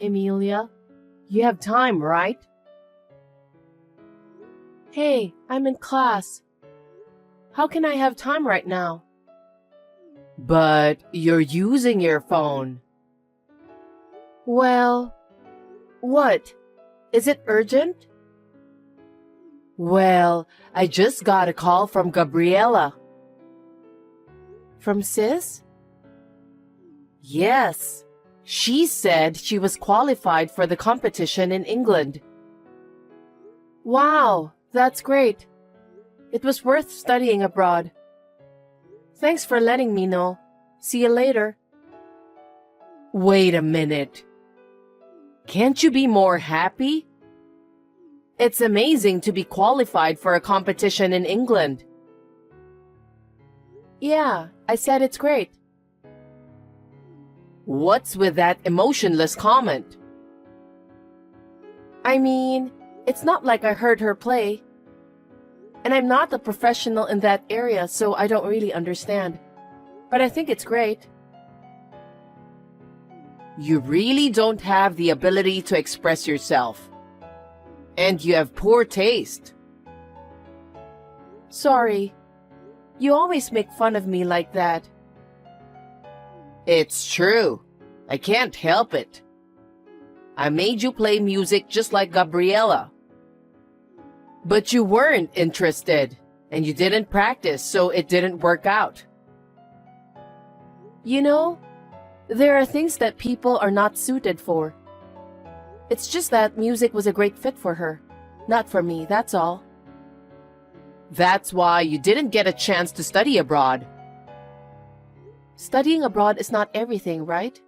Emilia, you have time, right? Hey, I'm in class. How can I have time right now? But you're using your phone. Well, what? Is it urgent? Well, I just got a call from Gabriela. From Sis? Yes. She said she was qualified for the competition in England. Wow, that's great. It was worth studying abroad. Thanks for letting me know. See you later. Wait a minute. Can't you be more happy? It's amazing to be qualified for a competition in England. Yeah, I said it's great. What's with that emotionless comment? I mean, it's not like I heard her play. And I'm not a professional in that area, so I don't really understand. But I think it's great. You really don't have the ability to express yourself. And you have poor taste. Sorry. You always make fun of me like that. It's true. I can't help it. I made you play music just like Gabriela. But you weren't interested, and you didn't practice, so it didn't work out. You know, there are things that people are not suited for. It's just that music was a great fit for her. Not for me, that's all. That's why you didn't get a chance to study abroad. Studying abroad is not everything, right?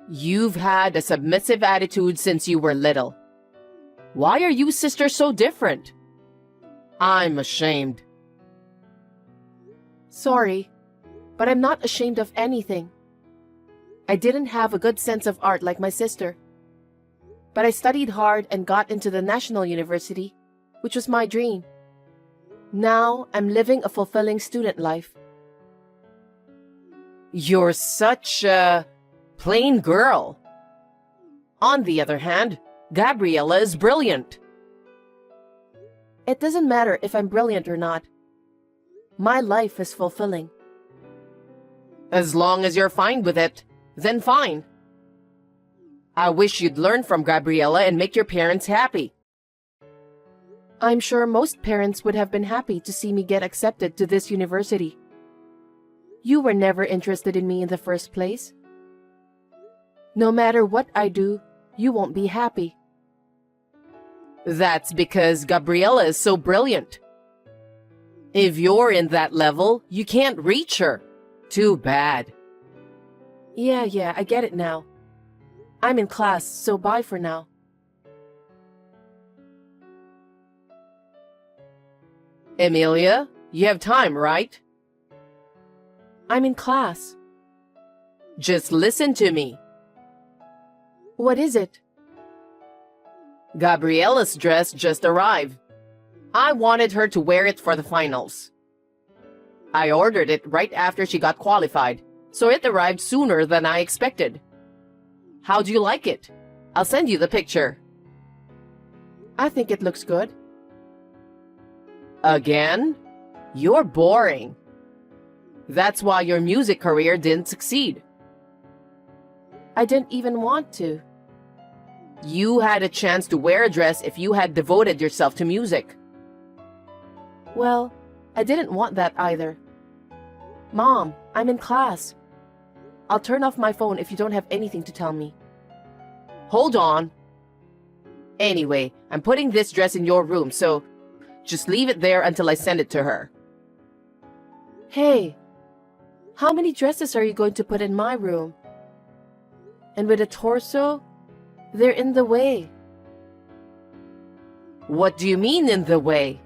You've had a submissive attitude since you were little. Why are you sisters so different? I'm ashamed. Sorry, but I'm not ashamed of anything. I didn't have a good sense of art like my sister. But I studied hard and got into the National University, which was my dream. Now I'm living a fulfilling student life. You're such a plain girl. On the other hand, Gabriela is brilliant. It doesn't matter if I'm brilliant or not. My life is fulfilling. As long as you're fine with it, then fine. I wish you'd learn from Gabriela and make your parents happy. I'm sure most parents would have been happy to see me get accepted to this university. You were never interested in me in the first place. No matter what I do, you won't be happy. That's because Gabriela is so brilliant. If you're in that level, you can't reach her. Too bad. Yeah, I get it now. I'm in class, so bye for now. Emilia, you have time, right? I'm in class. Just listen to me. What is it? Gabriela's dress just arrived. I wanted her to wear it for the finals. I ordered it right after she got qualified, so it arrived sooner than I expected. How do you like it? I'll send you the picture. I think it looks good. Again? You're boring. That's why your music career didn't succeed. I didn't even want to. You had a chance to wear a dress if you had devoted yourself to music. Well, I didn't want that either. Mom, I'm in class. I'll turn off my phone if you don't have anything to tell me. Hold on. Anyway, I'm putting this dress in your room, so just leave it there until I send it to her. Hey, how many dresses are you going to put in my room? And with a torso, they're in the way. What do you mean in the way?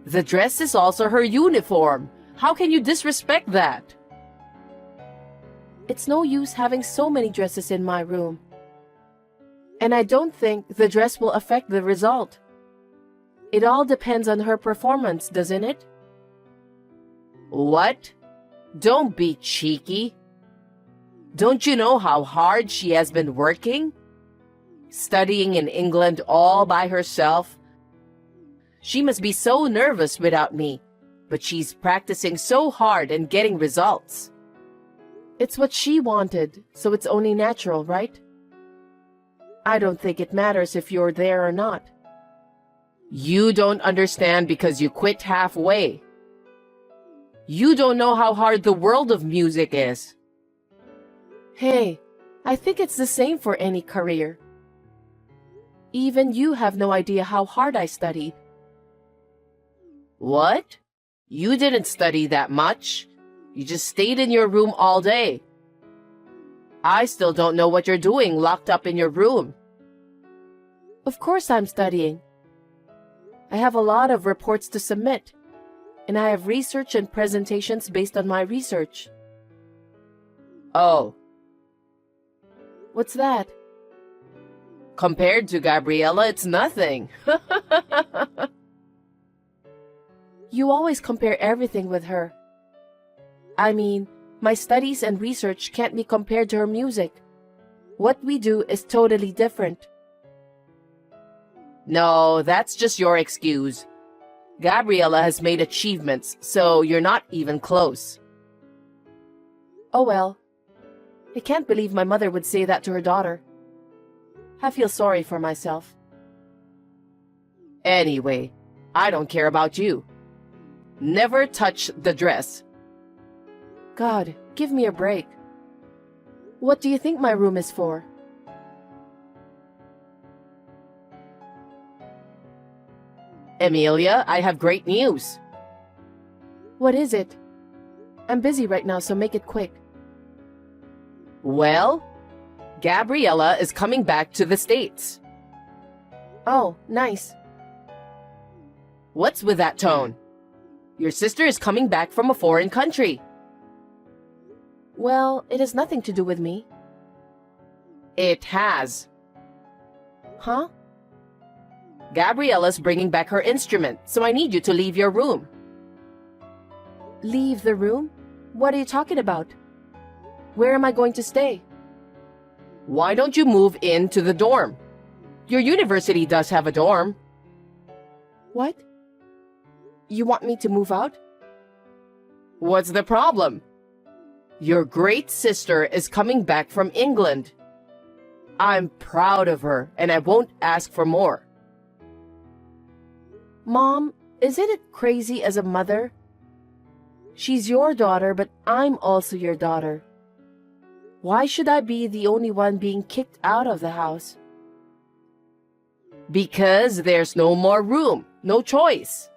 The dress is also her uniform. How can you disrespect that? It's no use having so many dresses in my room. And I don't think the dress will affect the result. It all depends on her performance, doesn't it? What? Don't be cheeky. Don't you know how hard she has been working? Studying in England all by herself. She must be so nervous without me, but she's practicing so hard and getting results. It's what she wanted, so it's only natural, right? I don't think it matters if you're there or not. You don't understand because you quit halfway. You don't know how hard the world of music is. Hey, I think it's the same for any career. Even you have no idea how hard I studied. What? You didn't study that much. You just stayed in your room all day. I still don't know what you're doing locked up in your room. Of course I'm studying. I have a lot of reports to submit, and I have research and presentations based on my research. Oh. What's that? Compared to Gabriella, it's nothing. You always compare everything with her. I mean, my studies and research can't be compared to her music. What we do is totally different. No, that's just your excuse. Gabriella has made achievements, so you're not even close. Oh well. I can't believe my mother would say that to her daughter. I feel sorry for myself. Anyway, I don't care about you. Never touch the dress. God, give me a break. What do you think my room is for? Emilia, I have great news. What is it? I'm busy right now, so make it quick. Well, Gabriella is coming back to the States. Oh, nice. What's with that tone? Your sister is coming back from a foreign country. Well, it has nothing to do with me. It has. Huh? Gabriella's bringing back her instrument, so I need you to leave your room. Leave the room? What are you talking about? Where am I going to stay? Why don't you move into the dorm? Your university does have a dorm. What? You want me to move out? What's the problem? Your great sister is coming back from England. I'm proud of her, and I won't ask for more. Mom, isn't it crazy as a mother? She's your daughter, but I'm also your daughter. Why should I be the only one being kicked out of the house? Because there's no more room, no choice.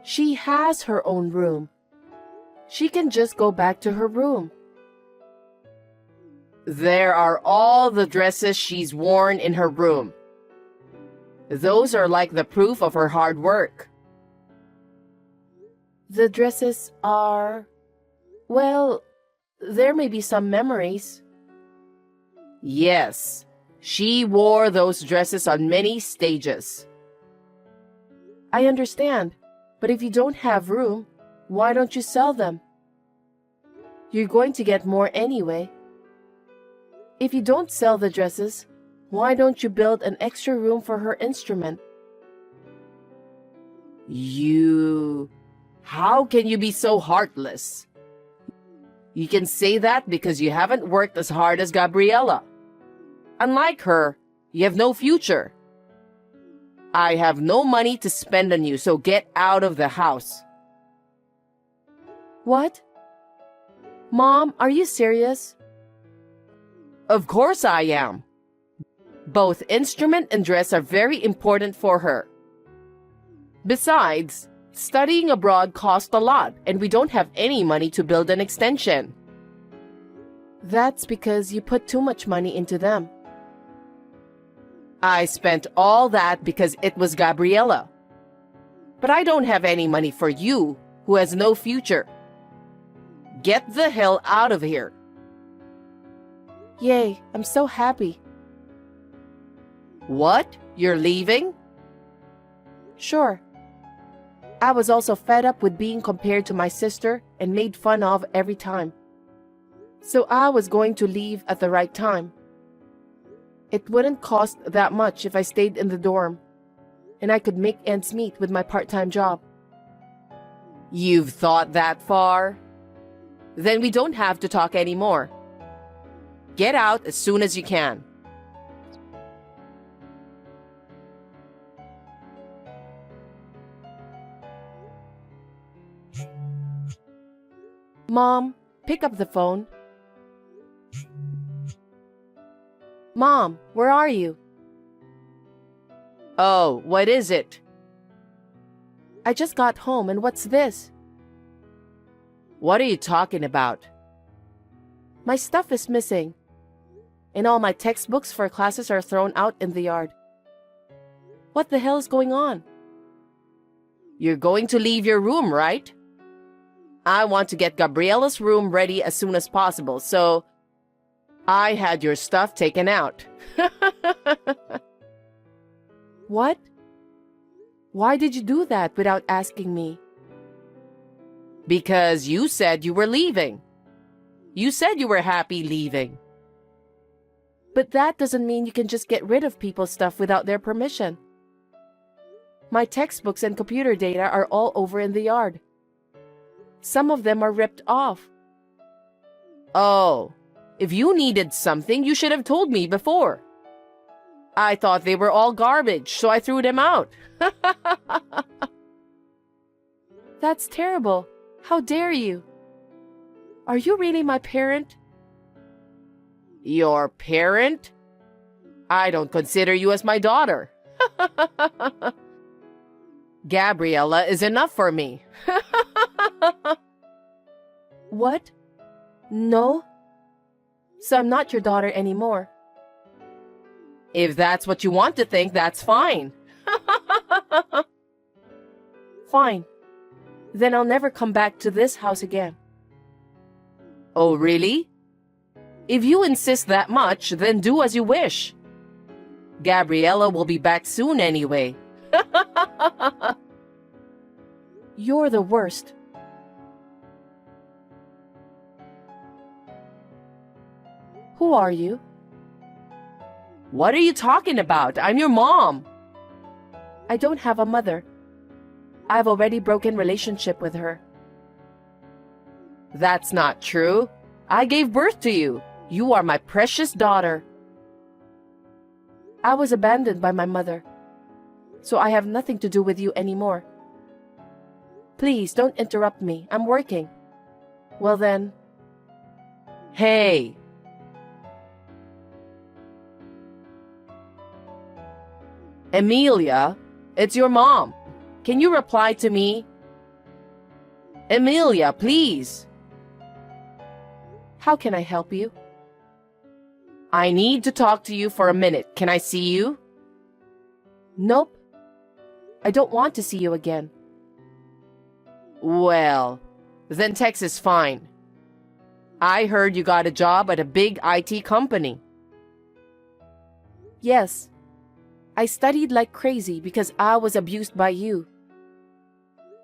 She has her own room. She can just go back to her room. There are all the dresses she's worn in her room. Those are like the proof of her hard work. The dresses are... well, there may be some memories. Yes, she wore those dresses on many stages. I understand, but if you don't have room, why don't you sell them? You're going to get more anyway. If you don't sell the dresses, why don't you build an extra room for her instrument? How can you be so heartless? You can say that because you haven't worked as hard as Gabriella. Unlike her, you have no future. I have no money to spend on you, so get out of the house. What? Mom, are you serious? Of course I am. Both instrument and dress are very important for her. Besides, studying abroad costs a lot, and we don't have any money to build an extension. That's because you put too much money into them. I spent all that because it was Gabriella. But I don't have any money for you, who has no future. Get the hell out of here. Yay, I'm so happy. What? You're leaving? Sure. I was also fed up with being compared to my sister and made fun of every time. So I was going to leave at the right time. It wouldn't cost that much if I stayed in the dorm, and I could make ends meet with my part-time job. You've thought that far? Then we don't have to talk anymore. Get out as soon as you can. Mom, pick up the phone. Mom, where are you? Oh, what is it? I just got home, and what's this? What are you talking about? My stuff is missing, and all my textbooks for classes are thrown out in the yard. What the hell is going on? You're going to leave your room, right? I want to get Gabriella's room ready as soon as possible, so I had your stuff taken out. What? Why did you do that without asking me? Because you said you were leaving. You said you were happy leaving. But that doesn't mean you can just get rid of people's stuff without their permission. My textbooks and computer data are all over in the yard. Some of them are ripped off. Oh, if you needed something, you should have told me before. I thought they were all garbage, so I threw them out. That's terrible. How dare you? Are you really my parent? Your parent? I don't consider you as my daughter. Gabriella is enough for me. What? No? So I'm not your daughter anymore. If that's what you want to think, that's fine. Fine. Then I'll never come back to this house again. Oh, really? If you insist that much, then do as you wish. Gabriella will be back soon anyway. You're the worst. Who are you? What are you talking about? I'm your mom. I don't have a mother. I've already broken relationship with her. That's not true. I gave birth to you. You are my precious daughter. I was abandoned by my mother, so I have nothing to do with you anymore. Please don't interrupt me. I'm working. Well then. Hey. Emilia, it's your mom. Can you reply to me? Emilia, please. How can I help you? I need to talk to you for a minute. Can I see you? Nope. I don't want to see you again. Well, then text is fine. I heard you got a job at a big IT company. Yes. I studied like crazy because I was abused by you.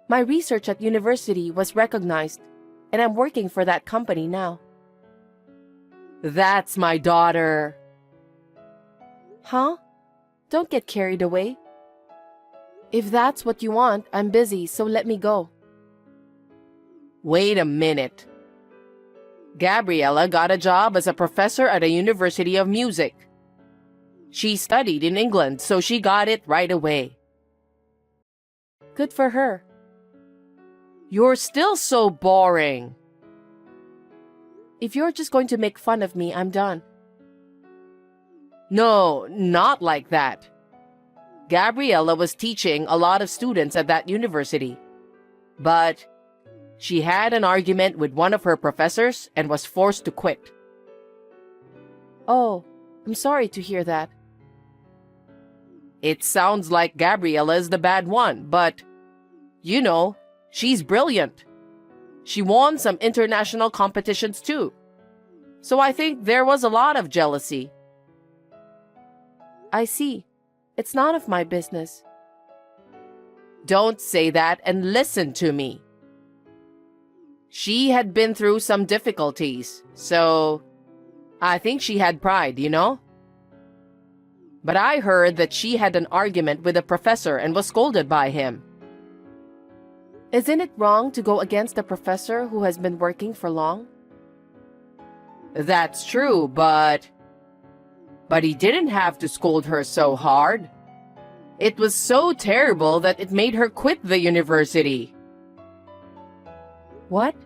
My research at university was recognized, and I'm working for that company now. That's my daughter. Huh? Don't get carried away. If that's what you want, I'm busy, so let me go. Wait a minute. Gabriella got a job as a professor at a university of music. She studied in England, so she got it right away. Good for her. You're still so boring. If you're just going to make fun of me, I'm done. No, not like that. Gabriella was teaching a lot of students at that university. But she had an argument with one of her professors and was forced to quit. Oh, I'm sorry to hear that. It sounds like Gabriella is the bad one, but, you know, she's brilliant. She won some international competitions too. So I think there was a lot of jealousy. I see. It's none of my business. Don't say that and listen to me. She had been through some difficulties, so I think she had pride, you know? But I heard that she had an argument with a professor and was scolded by him. Isn't it wrong to go against a professor who has been working for long? That's true, but he didn't have to scold her so hard. It was so terrible that it made her quit the university. What?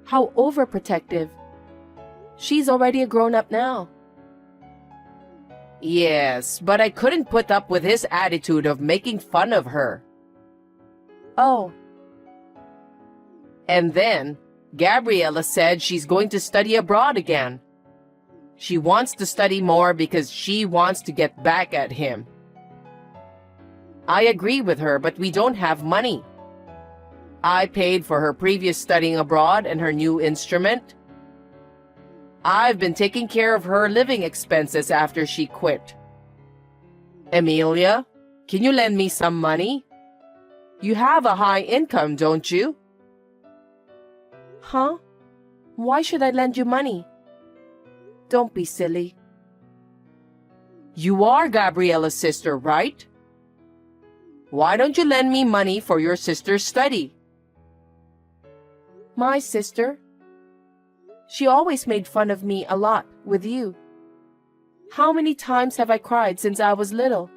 How overprotective. She's already a grown-up now. Yes, but I couldn't put up with his attitude of making fun of her. Oh. And then, Gabriella said she's going to study abroad again. She wants to study more because she wants to get back at him. I agree with her, but we don't have money. I paid for her previous studying abroad and her new instrument. I've been taking care of her living expenses after she quit. Emilia, can you lend me some money? You have a high income, don't you? Huh? Why should I lend you money? Don't be silly. You are Gabriella's sister, right? Why don't you lend me money for your sister's study? My sister? She always made fun of me a lot with you. How many times have I cried since I was little?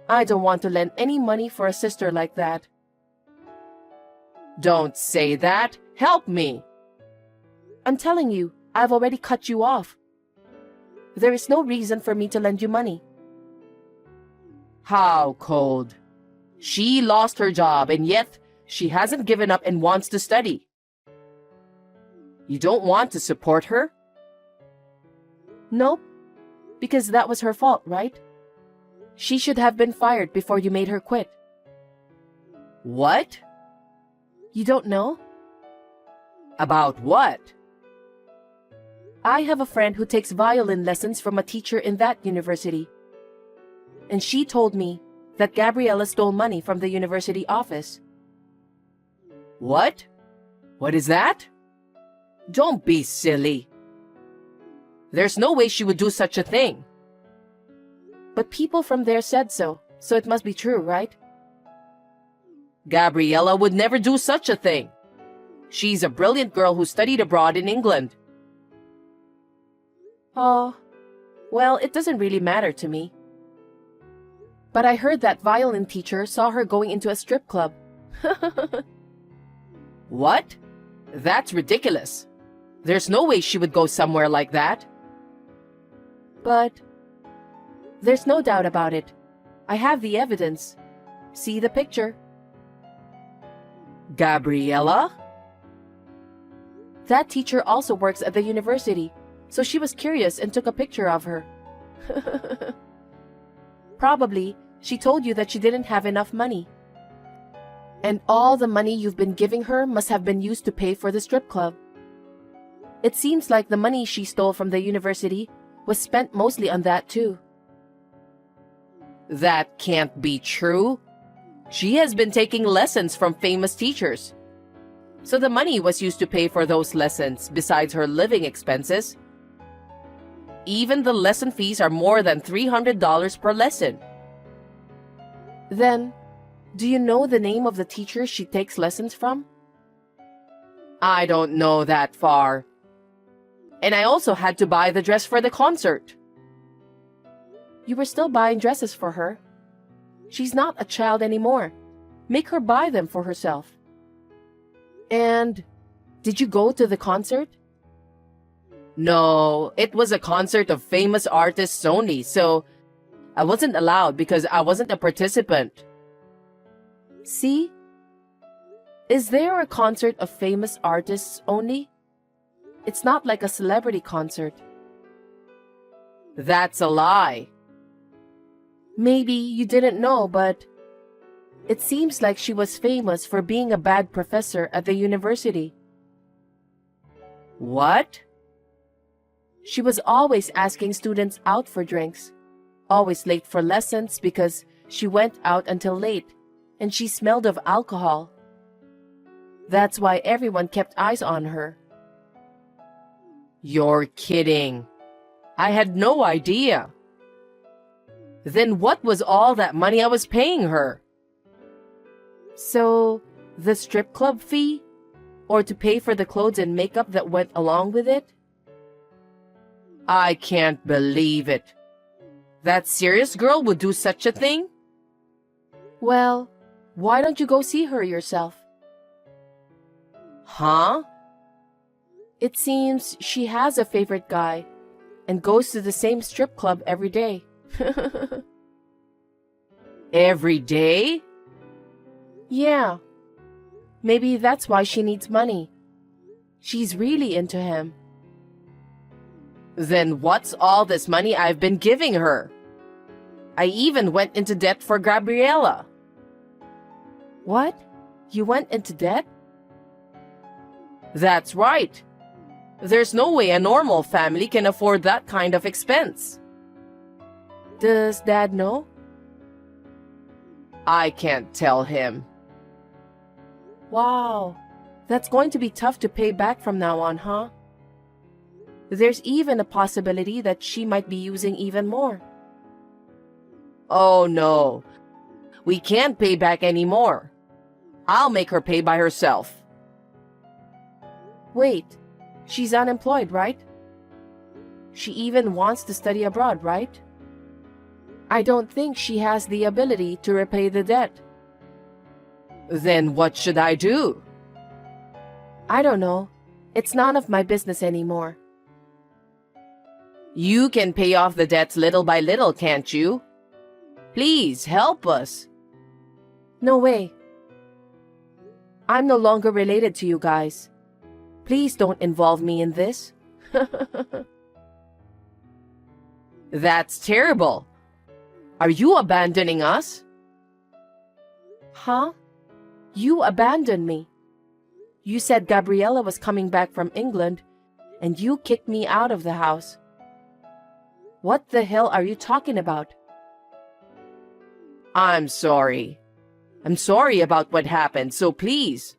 I don't want to lend any money for a sister like that. Don't say that. Help me. I'm telling you, I've already cut you off. There is no reason for me to lend you money. How cold. She lost her job and yet she hasn't given up and wants to study. You don't want to support her? Nope, because that was her fault, right? She should have been fired before you made her quit. What? You don't know? About what? I have a friend who takes violin lessons from a teacher in that university. And she told me that Gabriella stole money from the university office. What? What is that? Don't be silly. There's no way she would do such a thing. But people from there said so it must be true, right? Gabriella would never do such a thing. She's a brilliant girl who studied abroad in England. Oh, well, it doesn't really matter to me. But I heard that violin teacher saw her going into a strip club. What? That's ridiculous. There's no way she would go somewhere like that. But there's no doubt about it. I have the evidence. See the picture. Gabriella? That teacher also works at the university, so she was curious and took a picture of her. Probably, she told you that she didn't have enough money. And all the money you've been giving her must have been used to pay for the strip club. It seems like the money she stole from the university was spent mostly on that too. That can't be true. She has been taking lessons from famous teachers. So the money was used to pay for those lessons besides her living expenses. Even the lesson fees are more than $300 per lesson. Then, do you know the name of the teacher she takes lessons from? I don't know that far. And I also had to buy the dress for the concert. You were still buying dresses for her. She's not a child anymore. Make her buy them for herself. And did you go to the concert? No, it was a concert of famous artists only, so I wasn't allowed because I wasn't a participant. See? Is there a concert of famous artists only? It's not like a celebrity concert. That's a lie. Maybe you didn't know, but it seems like she was famous for being a bad professor at the university. What? She was always asking students out for drinks, always late for lessons because she went out until late, and she smelled of alcohol. That's why everyone kept eyes on her. You're kidding. I had no idea. Then what was all that money I was paying her? So, the strip club fee? Or to pay for the clothes and makeup that went along with it? I can't believe it. That serious girl would do such a thing? Well, why don't you go see her yourself? Huh? It seems she has a favorite guy and goes to the same strip club every day. Every day? Yeah. Maybe that's why she needs money. She's really into him. Then what's all this money I've been giving her? I even went into debt for Gabriella. What? You went into debt? That's right. There's no way a normal family can afford that kind of expense. Does Dad know? I can't tell him. Wow, that's going to be tough to pay back from now on, huh? There's even a possibility that she might be using even more. Oh no, we can't pay back anymore. I'll make her pay by herself. Wait, she's unemployed, right? She even wants to study abroad, right? I don't think she has the ability to repay the debt. Then what should I do? I don't know. It's none of my business anymore. You can pay off the debts little by little, can't you? Please help us. No way. I'm no longer related to you guys. Please don't involve me in this. That's terrible. Are you abandoning us? Huh? You abandoned me. You said Gabriella was coming back from England, and you kicked me out of the house. What the hell are you talking about? I'm sorry. I'm sorry about what happened, so please.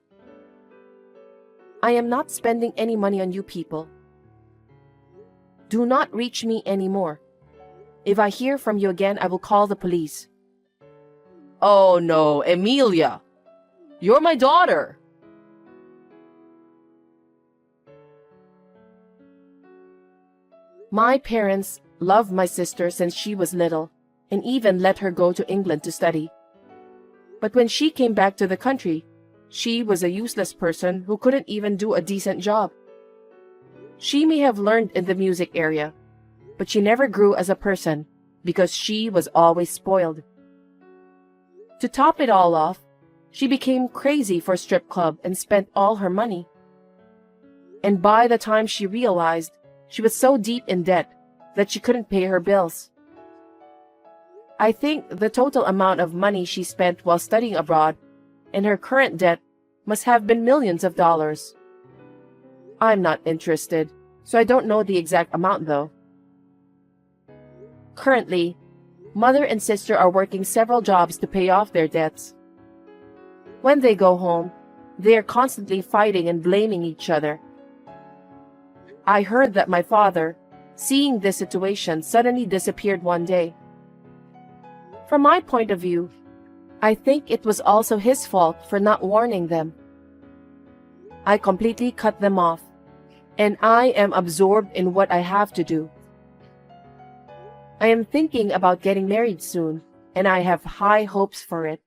I am not spending any money on you people. Do not reach me anymore. If I hear from you again, I will call the police. Oh no, Emilia. You're my daughter. My parents loved my sister since she was little and even let her go to England to study. But when she came back to the country, she was a useless person who couldn't even do a decent job. She may have learned in the music area, but she never grew as a person because she was always spoiled. To top it all off, she became crazy for strip club and spent all her money. And by the time she realized, she was so deep in debt that she couldn't pay her bills. I think the total amount of money she spent while studying abroad and her current debt must have been millions of dollars. I'm not interested, so I don't know the exact amount though. Currently, mother and sister are working several jobs to pay off their debts. When they go home, they are constantly fighting and blaming each other. I heard that my father, seeing this situation, suddenly disappeared one day. From my point of view, I think it was also his fault for not warning them. I completely cut them off, and I am absorbed in what I have to do. I am thinking about getting married soon, and I have high hopes for it.